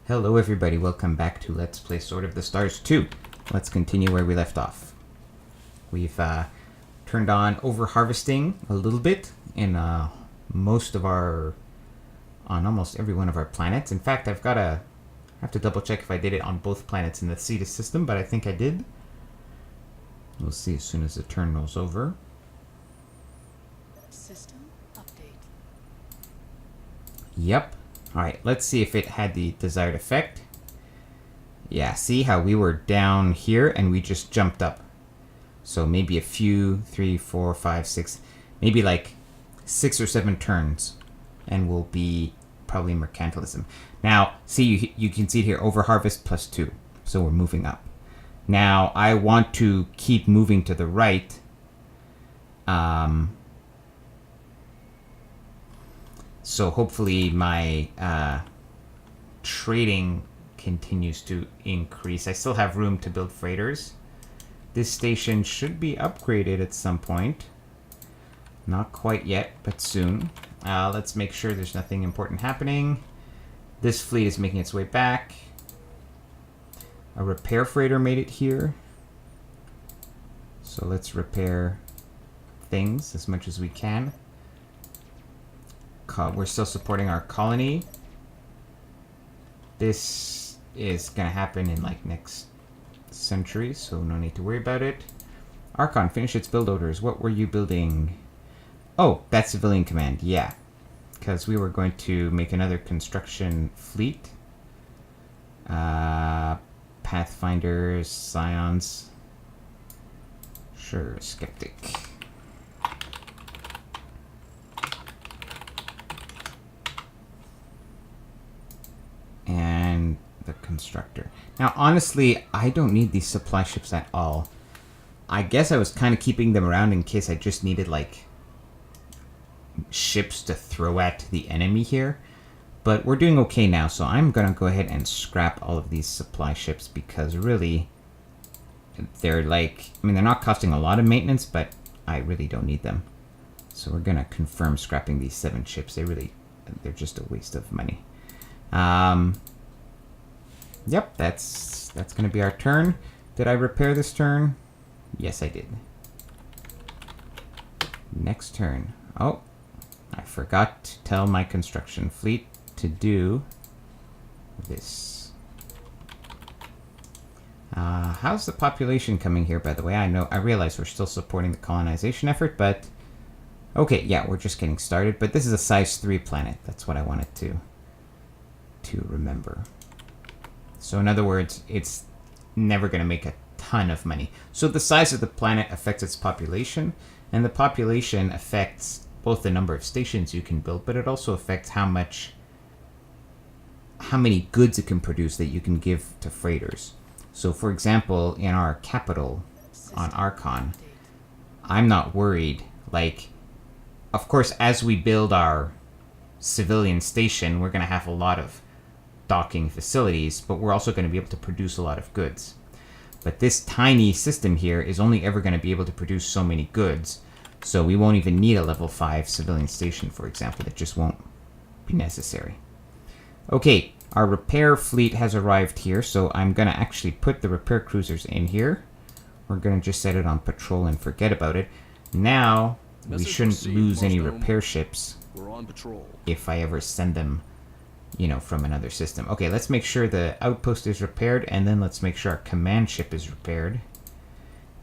Hello everybody, welcome back to Let's Play Sword of the Stars 2. Let's continue where we left off. We've turned on over-harvesting a little bit in almost every one of our planets. In fact, I have to double check if I did it on both planets in the Cetus system, but I think I did. We'll see as soon as the turn rolls over. System update. Yep. Alright, let's see if it had the desired effect. Yeah, see how we were down here and we just jumped up. So maybe a few, 3, 4, 5, 6, maybe like 6 or 7 turns. And we'll be probably mercantilism. Now, see, you can see it here, over harvest plus 2. So we're moving up. Now, I want to keep moving to the right. So hopefully my trading continues to increase. I still have room to build freighters. This station should be upgraded at some point. Not quite yet, but soon. Let's make sure there's nothing important happening. This fleet is making its way back. A repair freighter made it here. So let's repair things as much as we can. We're still supporting our colony. This is going to happen in like next century, so no need to worry about it. Archon, finish its build orders. What were you building? Oh, that's civilian command, yeah. Because we were going to make another construction fleet. Pathfinders, Scions. Sure, Skeptic. And the constructor. Now, honestly, I don't need these supply ships at all. I guess I was kind of keeping them around in case I just needed, like, ships to throw at the enemy here. But we're doing okay now, so I'm going to go ahead and scrap all of these supply ships because really, they're like, I mean, they're not costing a lot of maintenance, but I really don't need them. So we're going to confirm scrapping these 7 ships. They're just a waste of money. Yep, that's going to be our turn. Did I repair this turn? Yes, I did. Next turn. Oh, I forgot to tell my construction fleet to do this. How's the population coming here, by the way? I realize we're still supporting the colonization effort, but okay, yeah, we're just getting started. But this is a size 3 planet. That's what I wanted to remember. So in other words, it's never going to make a ton of money. So the size of the planet affects its population, and the population affects both the number of stations you can build, but it also affects how many goods it can produce that you can give to freighters. So for example, in our capital on Archon, I'm not worried. Like, of course, as we build our civilian station, we're going to have a lot of docking facilities, but we're also going to be able to produce a lot of goods. But this tiny system here is only ever going to be able to produce so many goods, so we won't even need a level 5 civilian station, for example. It just won't be necessary. Okay, our repair fleet has arrived here, so I'm going to actually put the repair cruisers in here. We're going to just set it on patrol and forget about it. Now, we shouldn't lose any repair ships. We're on patrol. If I ever send them, you know, from another system. Okay, let's make sure the outpost is repaired, and then let's make sure our command ship is repaired.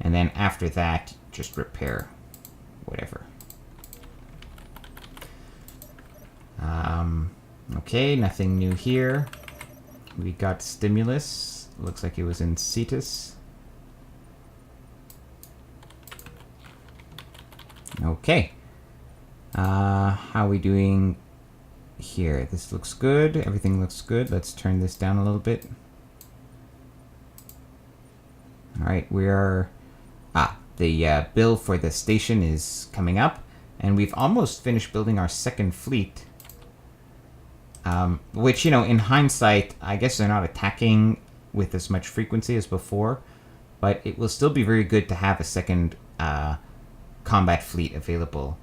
And then after that, just repair whatever. Okay, nothing new here. We got stimulus. Looks like it was in Cetus. Okay. How are we doing here? This looks good. Everything looks good. Let's turn this down a little bit. Alright, we are... the bill for the station is coming up. And we've almost finished building our second fleet. Which, you know, in hindsight, I guess they're not attacking with as much frequency as before. But it will still be very good to have a second combat fleet available.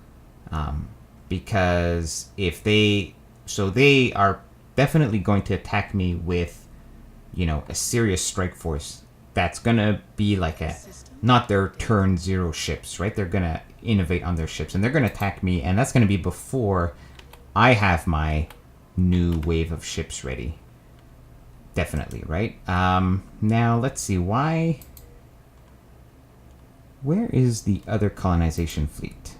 Because if they... So they are definitely going to attack me with, you know, a serious strike force. That's gonna be like not their turn 0 ships, right? They're gonna innovate on their ships, and they're gonna attack me, and that's gonna be before I have my new wave of ships ready. Definitely, right? Now, let's see, why... Where is the other colonization fleet?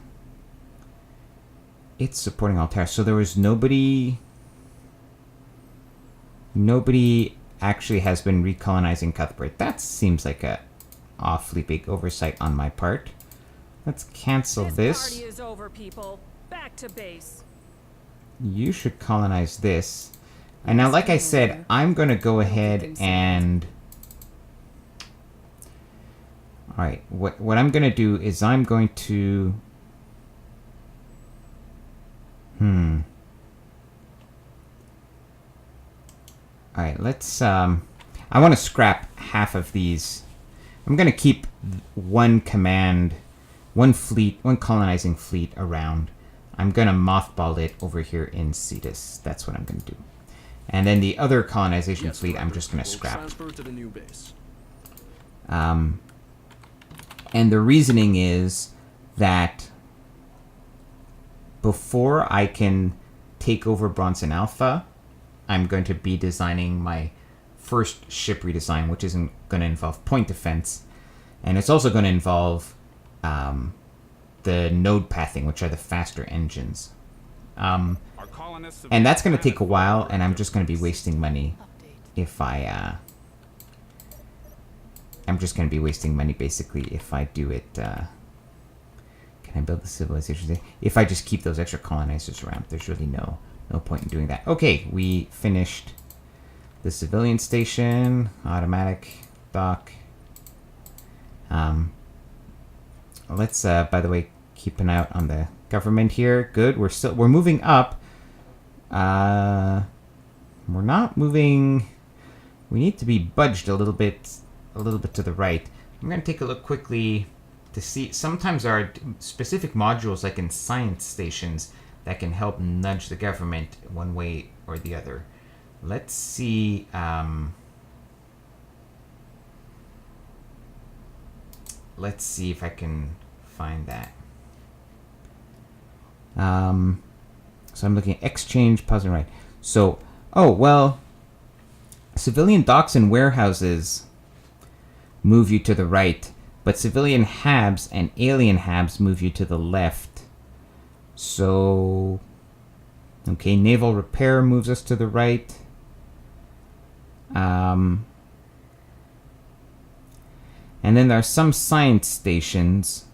It's supporting Altair. So there was nobody... Nobody actually has been recolonizing Cuthbert. That seems like a awfully big oversight on my part. Let's cancel this. Party is over, people. Back to base. You should colonize this. And now, like I said, I'm going to go ahead and... Alright, what I'm going to do is I'm going to... Alright, let's... I want to scrap half of these. I'm going to keep one command, one fleet, one colonizing fleet around. I'm going to mothball it over here in Cetus. That's what I'm going to do. And then the other colonization fleet, I'm just going to scrap. Transfer to the new base. And the reasoning is that before I can take over Bronson Alpha, I'm going to be designing my first ship redesign, which isn't going to involve point defense. And it's also going to involve the node pathing, which are the faster engines. And that's going to take a while, and I'm just going to be wasting money if I... I'm just going to be wasting money, basically, if I do it... Can I build the civilization? If I just keep those extra colonizers around, there's really no point in doing that. Okay, we finished the civilian station, automatic dock. Let's, by the way, keep an eye out on the government here. Good, we're moving up. We're not moving... We need to be budged a little bit to the right. I'm going to take a look quickly to see. Sometimes there are specific modules, like in science stations, that can help nudge the government one way or the other. Let's see. Let's see if I can find that. So I'm looking at exchange, positive, right. So, oh, well, civilian docks and warehouses move you to the right, but civilian habs and alien habs move you to the left. So, okay, naval repair moves us to the right. And then there are some science stations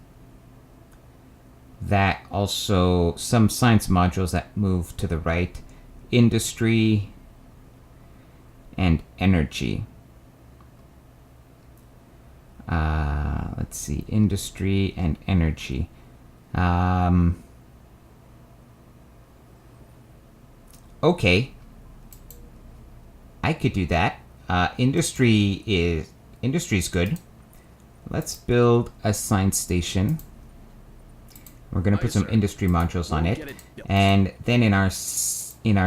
that also, some science modules that move to the right. Industry and energy. Let's see, industry and energy. Okay, I could do that. Industry is good. Let's build a science station. We're gonna put some industry modules on it, and then in our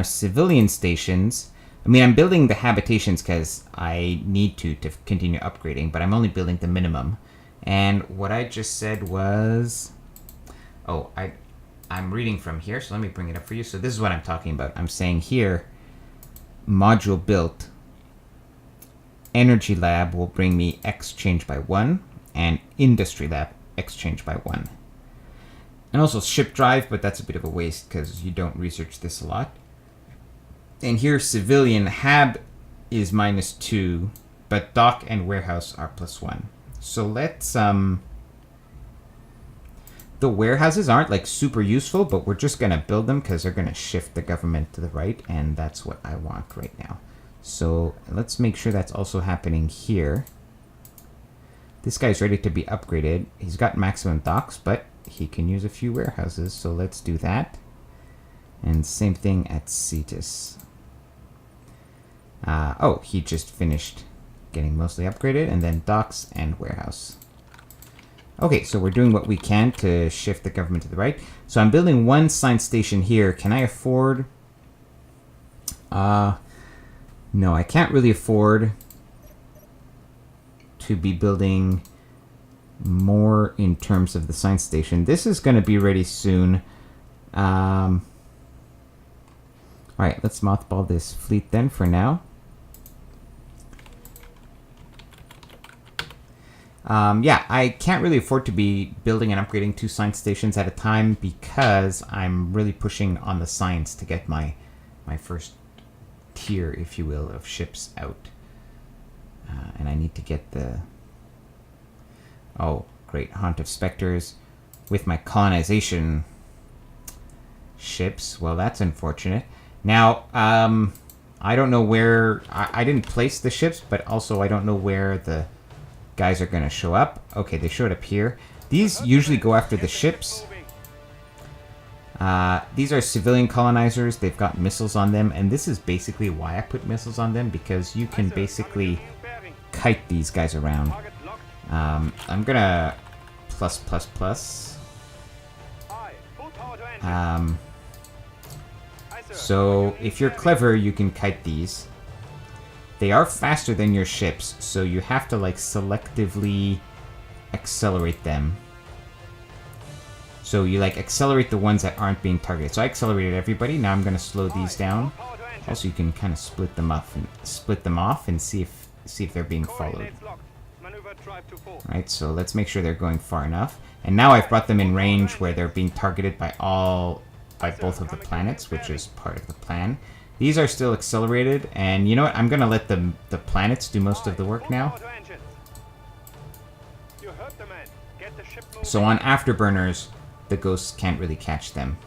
civilian stations. I mean, I'm building the habitations because I need to continue upgrading, but I'm only building the minimum. And what I just said was... Oh, I'm reading from here, so let me bring it up for you. So this is what I'm talking about. I'm saying here, module built, energy lab will bring me X change by 1, and industry lab X change by 1. And also ship drive, but that's a bit of a waste because you don't research this a lot. And here, civilian hab is -2, but dock and warehouse are +1. So let's, the warehouses aren't like super useful, but we're just going to build them because they're going to shift the government to the right, and that's what I want right now. So let's make sure that's also happening here. This guy's ready to be upgraded. He's got maximum docks, but he can use a few warehouses, so let's do that. And same thing at Cetus. Oh, he just finished getting mostly upgraded, and then docks and warehouse. Okay, so we're doing what we can to shift the government to the right. So I'm building one science station here. Can I afford No, I can't really afford to be building more in terms of the science station. This is going to be ready soon. Alright, let's mothball this fleet then for now. Yeah, I can't really afford to be building and upgrading 2 science stations at a time because I'm really pushing on the science to get my first tier, if you will, of ships out. And I need to get the... Oh, great. Haunt of Spectres with my colonization ships. Well, that's unfortunate. Now, I don't know where... I didn't place the ships, but also I don't know where the guys are going to show up. Okay, they showed up here. These usually go after the ships. These are civilian colonizers. They've got missiles on them, and this is basically why I put missiles on them, because you can basically kite these guys around. I'm gonna plus. So if you're clever, you can kite these. They are faster than your ships, so you have to like selectively accelerate them. So you like accelerate the ones that aren't being targeted. So I accelerated everybody. Now I'm gonna slow these down. Also, you can kind of split them off and see if they're being followed. Alright, so let's make sure they're going far enough. And now I've brought them in range where they're being targeted by both of the planets, which is part of the plan. These are still accelerated, and you know what? I'm gonna let the planets do most of the work now. So on afterburners, the ghosts can't really catch them.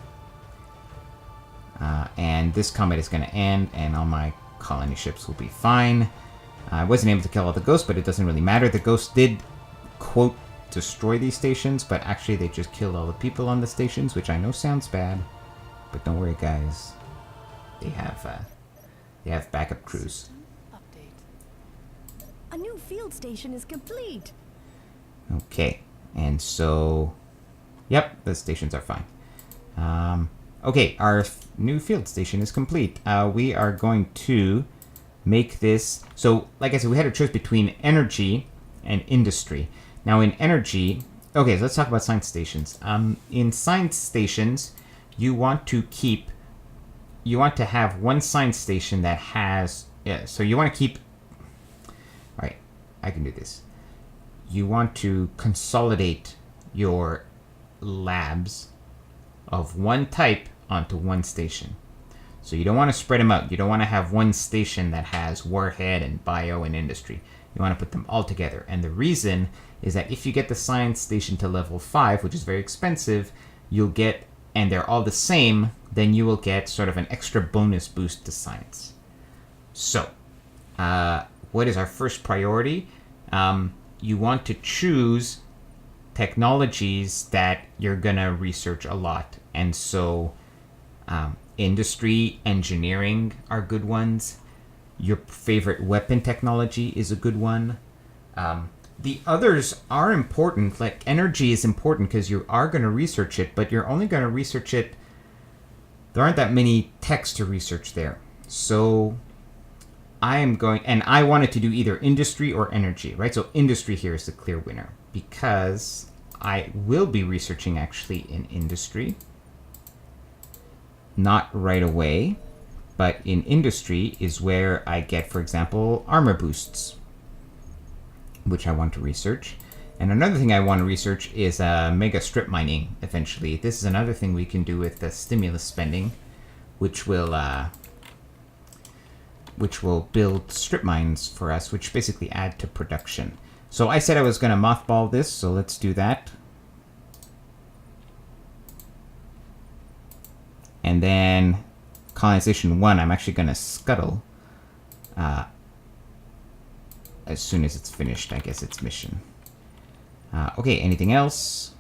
And this combat is gonna end, and all my colony ships will be fine. I wasn't able to kill all the ghosts, but it doesn't really matter. The ghosts did, quote, destroy these stations, but actually they just killed all the people on the stations, which I know sounds bad. But don't worry, guys. They have backup crews. A new field station is complete. Okay, and so, yep, the stations are fine. Okay, our new field station is complete. We are going to make this... So, like I said, we had a choice between energy and industry. Now, in energy... Okay, so let's talk about science stations. In science stations, you want to have one science station that has... Yeah, so you want to keep... Alright, I can do this. You want to consolidate your labs of one type onto one station. So you don't want to spread them out. You don't want to have one station that has warhead and bio and industry. You want to put them all together. And the reason is that if you get the science station to level 5, which is very expensive, you'll get, and they're all the same, then you will get sort of an extra bonus boost to science. So, what is our first priority? You want to choose technologies that you're going to research a lot. And so, industry, engineering are good ones. Your favorite weapon technology is a good one. The others are important. Like energy is important because you are going to research it, but you're only going to research it. There aren't that many techs to research there. So I am going, and I wanted to do either industry or energy, right? So industry here is the clear winner because I will be researching actually in industry. Not right away, but in industry is where I get, for example, armor boosts, which I want to research. And another thing I want to research is mega strip mining eventually. This is another thing we can do with the stimulus spending, which will build strip mines for us, which basically add to production. So I said I was going to mothball this, so let's do that. And then colonization 1, I'm actually going to scuttle as soon as it's finished, I guess, its mission. Okay, anything else?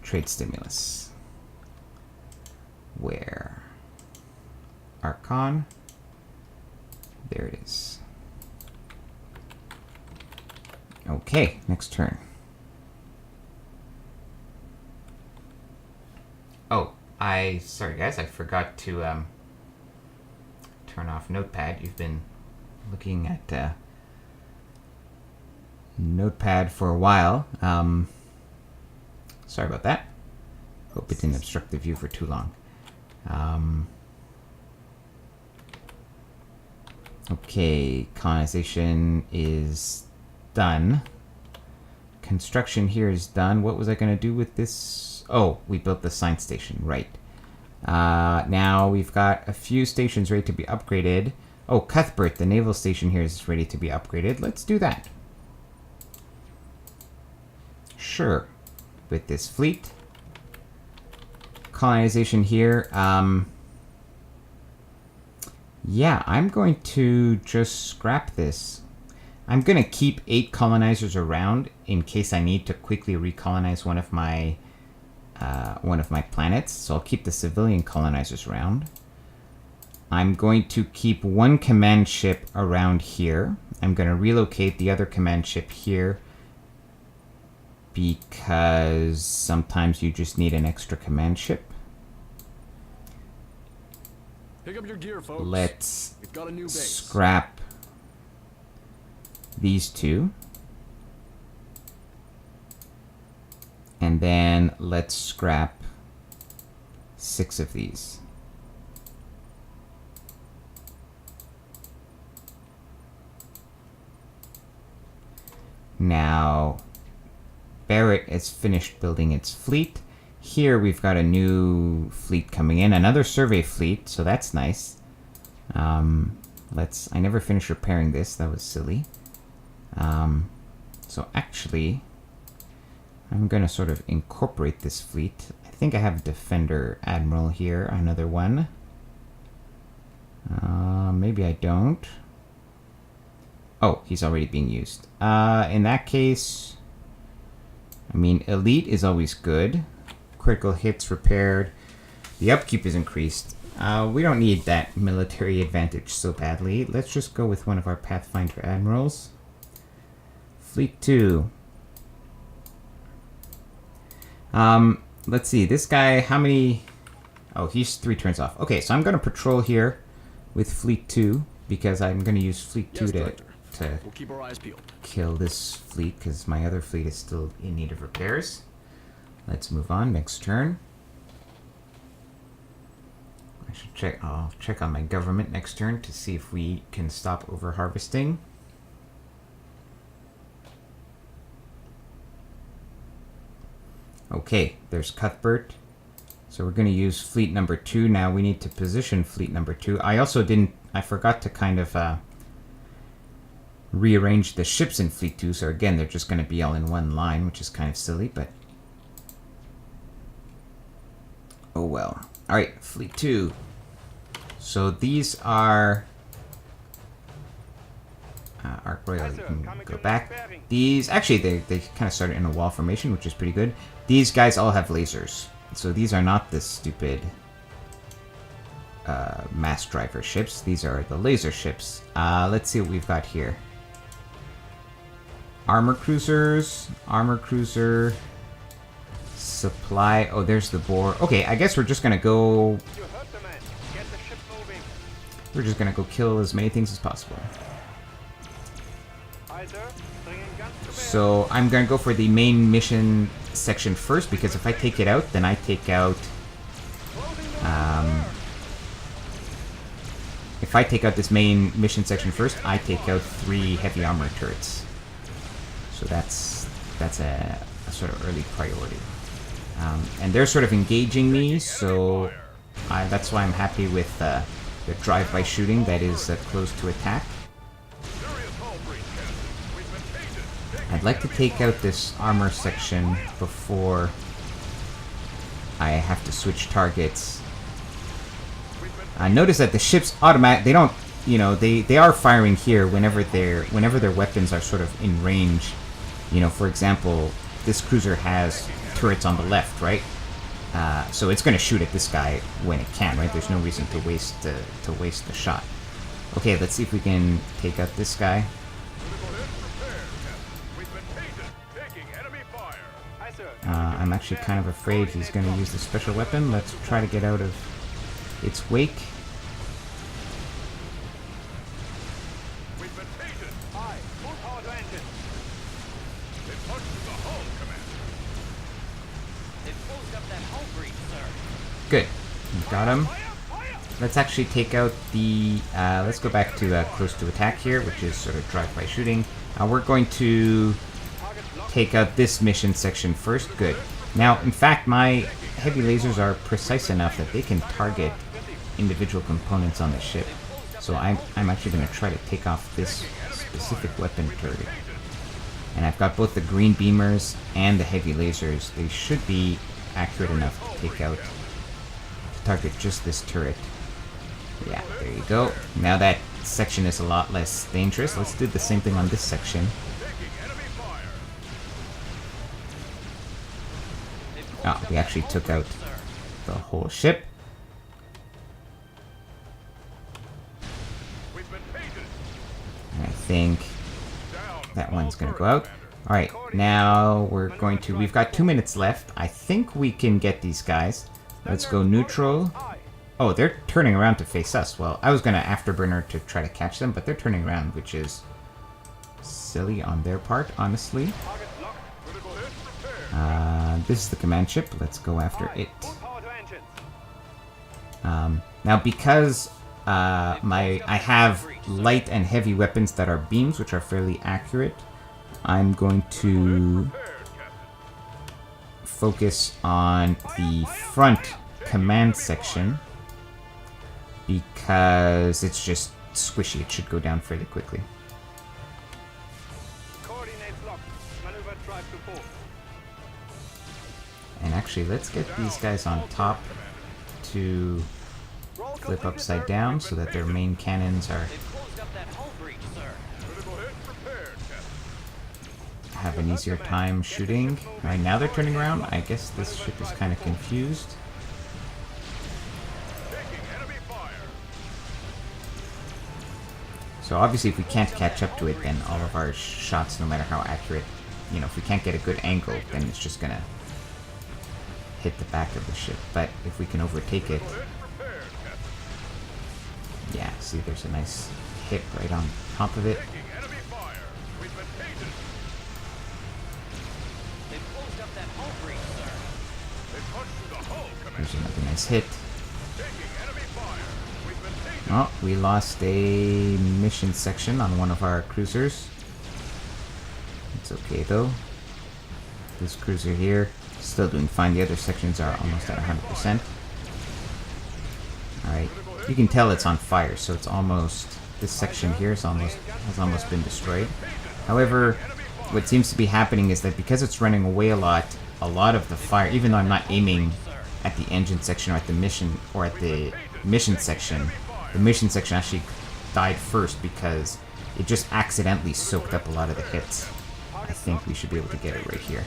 Trade stimulus. Where? Archon. There it is. Okay, next turn. Oh, Sorry guys, I forgot to turn off Notepad. You've been looking at Notepad for a while. Sorry about that. Hope it didn't obstruct the view for too long. Okay, colonization is done. Construction here is done. What was I going to do with this? Oh, we built the science station, right. Now we've got a few stations ready to be upgraded. Oh, Cuthbert, the naval station here is ready to be upgraded. Let's do that. Sure. With this fleet. Colonization here. Yeah, I'm going to just scrap this. I'm going to keep 8 colonizers around in case I need to quickly recolonize one of my planets. So I'll keep the civilian colonizers around. I'm going to keep 1 command ship around here. I'm going to relocate the other command ship here because sometimes you just need an extra command ship. Pick up your gear, folks. Let's We've got a new base. scrap these 2. And then let's scrap 6 of these. Now, Barrett has finished building its fleet. Here we've got a new fleet coming in, another survey fleet, so that's nice. I never finished repairing this, that was silly. So actually, I'm going to sort of incorporate this fleet. I think I have Defender Admiral here, another one. Maybe I don't. Oh, he's already being used. In that case, I mean, Elite is always good. Critical hits repaired. The upkeep is increased. We don't need that military advantage so badly. Let's just go with one of our Pathfinder Admirals. Fleet 2. Let's see. This guy, how many... Oh, he's 3 turns off. Okay, so I'm going to patrol here with Fleet 2 because I'm going to use Fleet 2 to We'll keep our eyes peeled. Kill this fleet because my other fleet is still in need of repairs. Let's move on. Next turn. I should check. I'll check on my government next turn to see if we can stop over harvesting. Okay, there's Cuthbert. So we're going to use fleet number 2. Now we need to position fleet number 2. I forgot to kind of rearrange the ships in fleet 2. So again, they're just going to be all in one line, which is kind of silly, but oh well. All right, fleet 2. So these are Arc Royal. You can go back. These actually they kind of started in a wall formation, which is pretty good. These guys all have lasers, so these are not the stupid mass driver ships. These are the laser ships. Let's see what we've got here. Armor cruisers, armor cruiser, supply. Oh, there's the boar. Okay, I guess we're just gonna go. We're just gonna go kill as many things as possible. So I'm gonna go for the main mission section first, because if I take it out, then I take out. If I take out this main mission section first, I take out 3 heavy armor turrets. So that's a sort of early priority. And they're sort of engaging me, so that's why I'm happy with the drive-by shooting that is close to attack. I'd like to take out this armor section before I have to switch targets. Notice that the ships they don't, you know, they are firing here whenever their weapons are sort of in range. You know, for example, this cruiser has turrets on the left, right? So it's going to shoot at this guy when it can, right? There's no reason to waste the shot. Okay, let's see if we can take out this guy. I'm actually kind of afraid he's going to use the special weapon. Let's try to get out of its wake. We've been taken. Aye. Full power to engine. They punched the hull, Commander. They've closed up that hull breach, sir. Good. We got him. Let's actually take out the... let's go back to close to attack here, which is sort of drive-by shooting. We're going to take out this mission section first. Good. Now, in fact, my heavy lasers are precise enough that they can target individual components on the ship. So I'm actually going to try to take off this specific weapon turret. And I've got both the green beamers and the heavy lasers. They should be accurate enough to take out, to target just this turret. Yeah, there you go. Now that section is a lot less dangerous. Let's do the same thing on this section. Oh, we actually took out the whole ship. And I think that one's gonna go out. Alright, now we're going to... We've got 2 minutes left. I think we can get these guys. Let's go neutral. Oh, they're turning around to face us. Well, I was gonna afterburner to try to catch them, but they're turning around, which is silly on their part, honestly. This is the command ship. Let's go after it. Now, because I have light and heavy weapons that are beams, which are fairly accurate, I'm going to focus on the front command section because it's just squishy. It should go down fairly quickly. And actually, let's get these guys on top to flip upside down so that their main cannons are have an easier time shooting. Alright, now they're turning around. I guess this ship is kind of confused. So obviously if we can't catch up to it, then all of our shots, no matter how accurate, you know, if we can't get a good angle, then it's just gonna hit the back of the ship. But if we can overtake it... Yeah, see, there's a nice hit right on top of it. There's another nice hit. Oh, we lost a mission section on one of our cruisers. It's okay though. This cruiser here, still doing fine. The other sections are almost at 100%. Alright, you can tell it's on fire, so it's almost... This section here has almost been destroyed. However, what seems to be happening is that because it's running away a lot of the fire, even though I'm not aiming at the engine section or at the mission section, the mission section actually died first because it just accidentally soaked up a lot of the hits. I think we should be able to get it right here.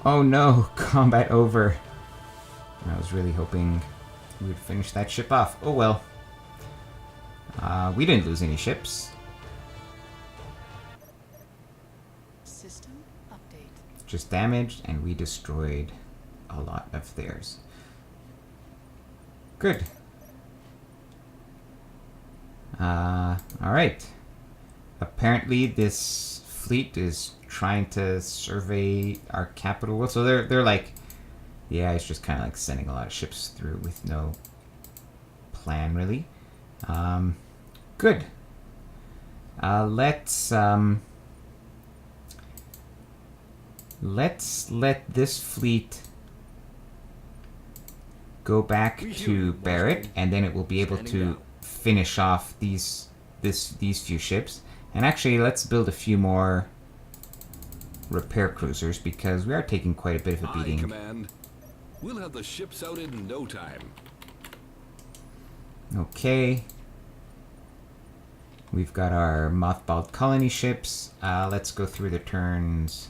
Oh no, combat over. I was really hoping we would finish that ship off. Oh well. We didn't lose any ships. System update. Just damaged, and we destroyed a lot of theirs. Good. Alright. Apparently this fleet is trying to survey our capital world. So they're like... Yeah, it's just kind of like sending a lot of ships through with no plan, really. Good. Let's let this fleet go back to Barrett, and then it will be able to finish off these few ships. And actually, let's build a few more repair cruisers because we are taking quite a bit of a beating. Aye, Command. We'll have the ships out in no time. Okay. We've got our mothballed colony ships. Let's go through the turns.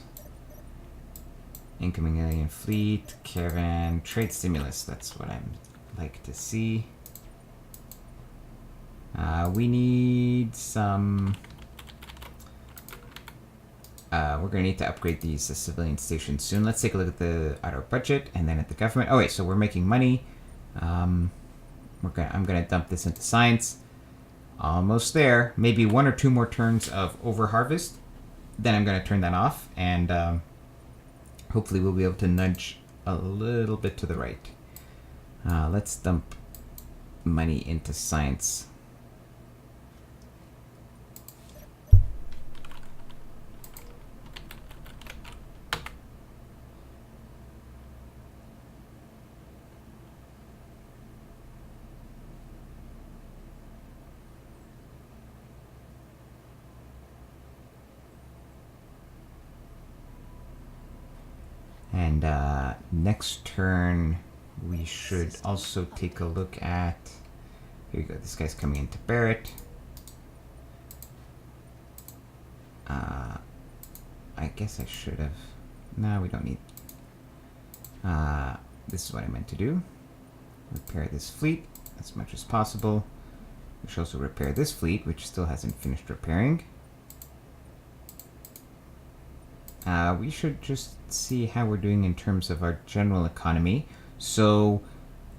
Incoming alien fleet, caravan, trade stimulus. That's what I'd like to see. We need some We're going to need to upgrade these civilian stations soon. Let's take a look at our budget and then at the government. Oh wait, so we're making money. I'm gonna dump this into science. Almost there. Maybe 1 or 2 more turns of over harvest. Then I'm gonna turn that off, and hopefully we'll be able to nudge a little bit to the right. Let's dump money into science. And next turn, we should also take a look at... Here we go, this guy's coming into Barrett. I guess I should have... No, we don't need... this is what I meant to do. Repair this fleet as much as possible. We should also repair this fleet, which still hasn't finished repairing. We should just see how we're doing in terms of our general economy. So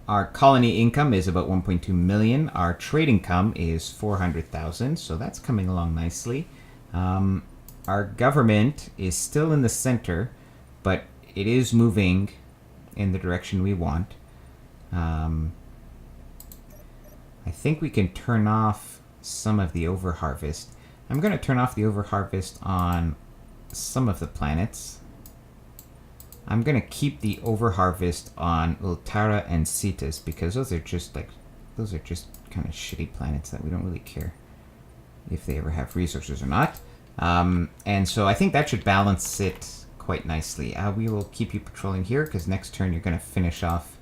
our colony income is about 1.2 million. Our trade income is 400,000, so that's coming along nicely. Our government is still in the center, but it is moving in the direction we want. I think we can turn off some of the overharvest. I'm going to turn off the overharvest on some of the planets. I'm gonna keep the overharvest on Ultara and Cetus because those are just kind of shitty planets that we don't really care if they ever have resources or not. And so I think that should balance it quite nicely. We will keep you patrolling here because next turn you're gonna finish off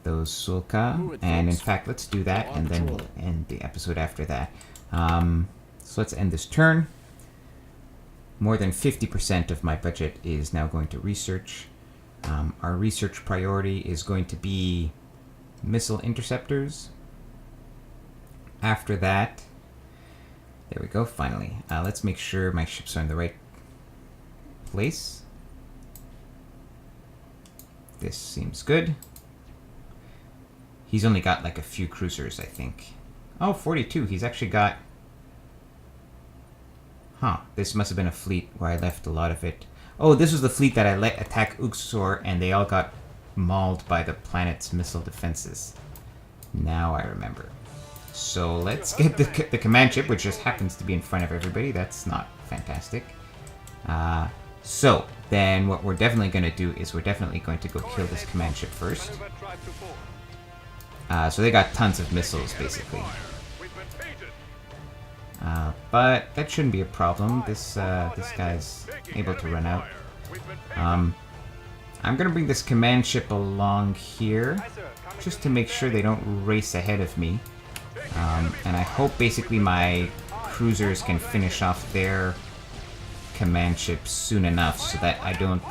those Suul'ka, and in fact let's do that and then we'll end the episode after that. So let's end this turn. More than 50% of my budget is now going to research. Our research priority is going to be missile interceptors. After that, there we go, finally. Let's make sure my ships are in the right place. This seems good. He's only got like a few cruisers, I think. Oh, 42. He's actually got... Huh, this must have been a fleet where I left a lot of it. Oh, this was the fleet that I let attack Uxor, and they all got mauled by the planet's missile defenses. Now I remember. So let's get the command ship, which just happens to be in front of everybody. That's not fantastic. So then what we're definitely going to do is we're definitely going to go kill this command ship first. So they got tons of missiles, basically. But that shouldn't be a problem. This guy's able to run out. I'm gonna bring this command ship along here, just to make sure they don't race ahead of me. And I hope basically my cruisers can finish off their command ships soon enough so that I don't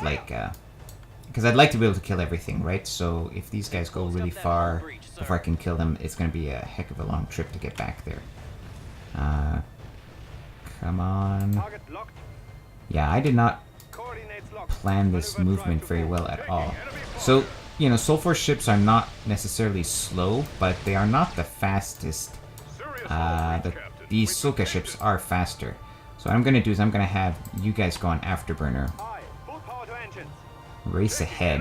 because I'd like to be able to kill everything, right? So if these guys go really far before I can kill them, it's gonna be a heck of a long trip to get back there. Come on. Yeah, I did not plan this movement very well at all. So, you know, Sulfur ships are not necessarily slow, but they are not the fastest. These Suul'ka ships are faster. So what I'm going to do is I'm going to have you guys go on Afterburner. Race ahead.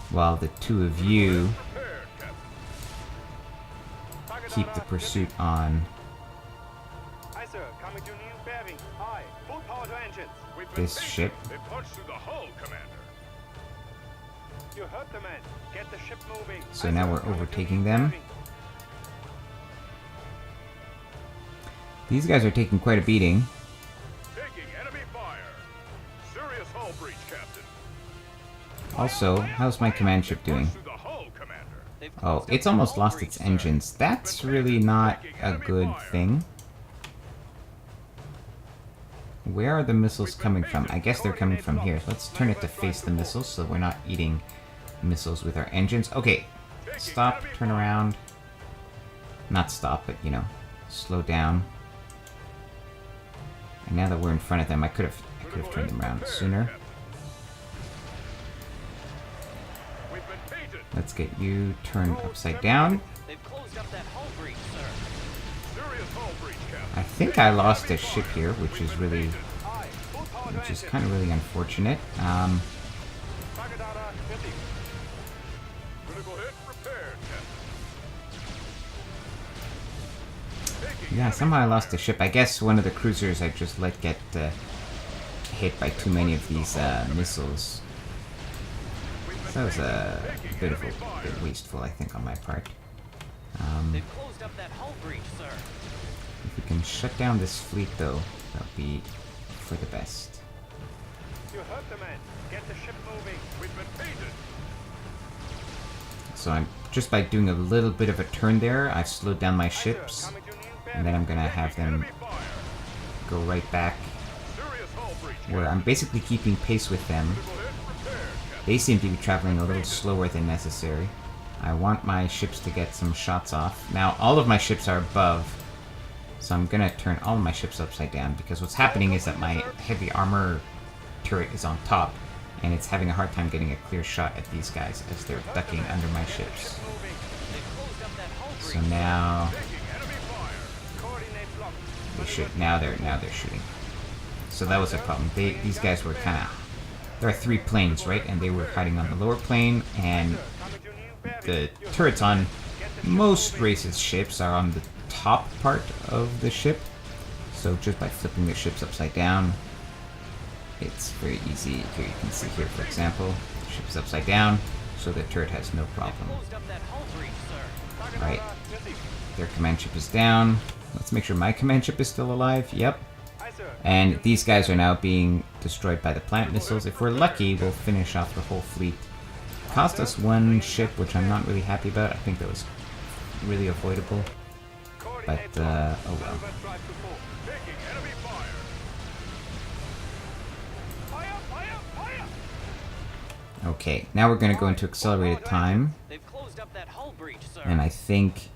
While the two of you keep the pursuit on this ship. So now we're overtaking them. These guys are taking quite a beating. Also, how's my command ship doing? Oh, it's almost lost its engines. That's really not a good thing. Where are the missiles coming from? I guess they're coming from here. Let's turn it to face the missiles so we're not eating missiles with our engines. Okay, stop, turn around. Not stop, but, you know, slow down. Now that we're in front of them, I could have turned them around sooner. We've been painted. Let's get you turned upside down. They've closed up that hull breach, sir. Serious hull breach, Captain. I think I lost a ship here, which is really, Aye. Full power to which is engine. kind of really unfortunate. Target data pending. Critical hit repaired, Captain. Taking Yeah, enemy somehow I lost fire. a ship. I guess one of the cruisers I just let get hit by too many of these missiles. So that was a bit of a bit wasteful, I think, on my part. They've closed up that hull breach, sir. If we can shut down this fleet, though, that'll be for the best. You heard the man. Get the ship moving. We've been painted. So I'm just by doing a little bit of a turn there, I've slowed down my ships, Coming to you, and then I'm gonna have them enemy fire. go right back Serious hull breach. where I'm basically keeping pace with them. Critical hit repaired, Captain. They seem to be traveling a little slower than necessary. I want my ships to get some shots off. Now, all of my ships are above, so I'm gonna turn all of my ships upside down, because what's happening is that my heavy armor turret is on top, and it's having a hard time getting a clear shot at these guys as they're ducking under my ships. Moving. They've closed up that hull breach. So now Taking enemy fire. Coordinate locked. they should. Now they're shooting. So that was a problem. These guys were kind of. There are 3 planes, right? And they were hiding on the lower plane, and Coming to you, the turrets on most races' ships are on the top part of the ship. So just by flipping the ships upside down, it's very easy. Here you can see here, for example, the ship is upside down, so the turret has no problem. Closed up that hull breach, sir. Right. Their command ship is down. Let's make sure my command ship is still alive. Yep. Aye, sir. And these guys are now being destroyed by the plant missiles. If we're lucky, we'll finish off the whole fleet. Cost us 1 ship, which I'm not really happy about. I think that was really avoidable. But, oh well. Taking enemy fire. Fire, fire, fire. Okay, now we're going to go into accelerated time. They've closed up that hull breach, sir. And I think...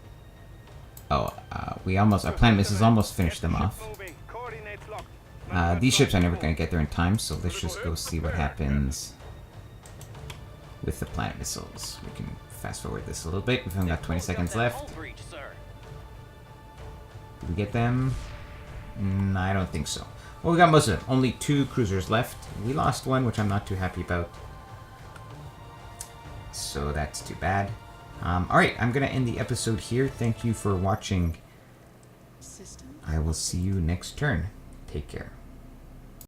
Oh, our plant missiles almost finished them off. Moving. Coordinates locked. These ships are never going to get there in time, so let's just go see what happens with the plant missiles. We can fast forward this a little bit. We've only got 20 seconds Closed up that left. hull breach, sir. Did we get them? I don't think so. Well, we got most of them. Only 2 cruisers left. We lost 1, which I'm not too happy about. So that's too bad. Alright, I'm going to end the episode here. Thank you for watching. System I will see you next turn. Take care.